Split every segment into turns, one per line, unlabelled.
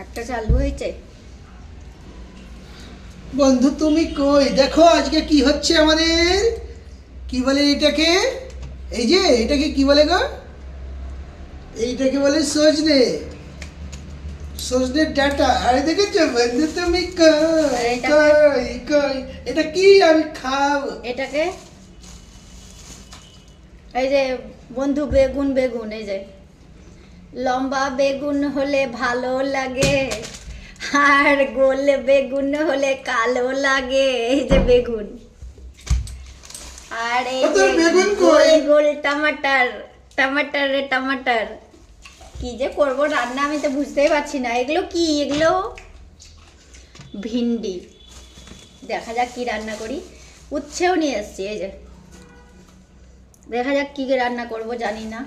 একটা চালু হয়েছে।
বন্ধু তুমি কই? দেখো আজকে কি হচ্ছে আমাদের। কি বলে এটাকে? এই যে এটাকে কি বলে গো? এইটাকে বলে সজনে। সজনের ডাটা। আরে দেখেছো বন্ধু তুমি কই কই কই? এটা কি আমি খাবো?
এটাকে এই যে বন্ধু বেগুন বেগুন, এই যে লম্বা বেগুন হলে ভালো লাগে, আর গোল বেগুন হলে কালো লাগে। এই যে বেগুন, আর এই যে
বেগুন
গোল
কই?
গোল টমাটার, টমাটার রে টমাটার। কি যে করবো রান্না আমি তো বুঝতেই পারছি না। এগুলো কি? এগুলো ভিন্ডি। দেখা যাক কি রান্না করি। উচ্ছেও নিয়ে এসছি, এই যে দেখা যাক কি রান্না করব জানি না।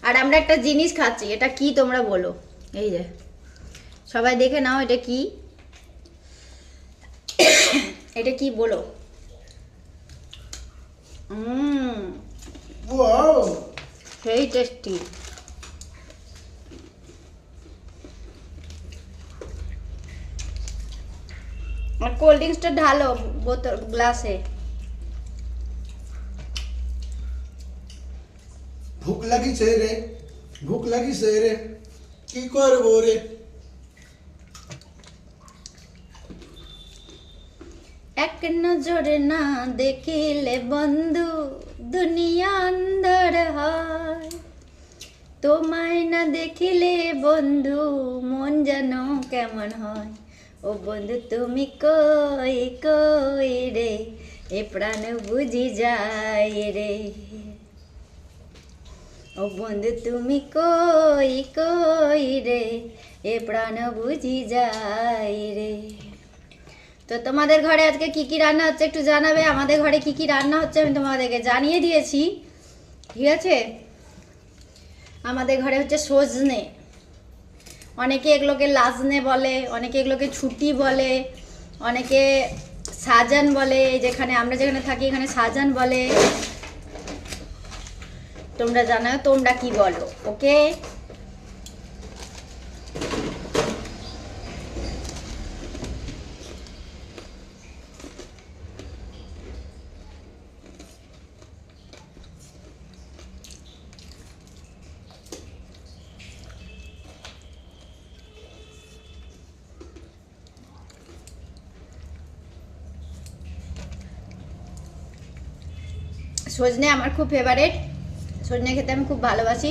আর আমরা একটা জিনিস খাচ্ছি, এটা কি তোমরা বলো? এই যে সবাই দেখে নাও, এটা কি? এটা কি বলো?
ওয়াও,
সেই টেস্টি। আর কোল্ড ড্রিঙ্কসটা ঢালো বোতল গ্লাসে।
ভুক লাগিছে রে, ভুক লাগিছে রে, কি করবো রে?
এক নজরে না দেখিলে বন্ধু দুনিয়া অন্ধর হয়, তোমায় না দেখিলে বন্ধু মন যেন কেমন হয়। ও বন্ধু তুমি কই কই রে, এ প্রাণ বুঝি যায় রে। ও বন্ধু তুমি কই কই রে, এ প্রাণ বুঝি যায় রে। তো তোমাদের ঘরে আজকে কি কি রান্না হচ্ছে একটু জানাবে। আমাদের ঘরে কি কি রান্না হচ্ছে আমি তোমাদেরকে জানিয়ে দিয়েছি, ঠিক আছে? আমাদের ঘরে হচ্ছে সজনে, অনেকে এগুলোকে লাজনে বলে, অনেকে এগুলোকে ছুটি বলে, অনেকে সাজান বলে। যেখানে আমরা যেখানে থাকি এখানে সাজান বলে। তোমরা জানাও তোমরা কি বলো, ওকে? সজনে আমার খুব ফেভারিট, সজনে খেতে আমি খুব ভালোবাসি।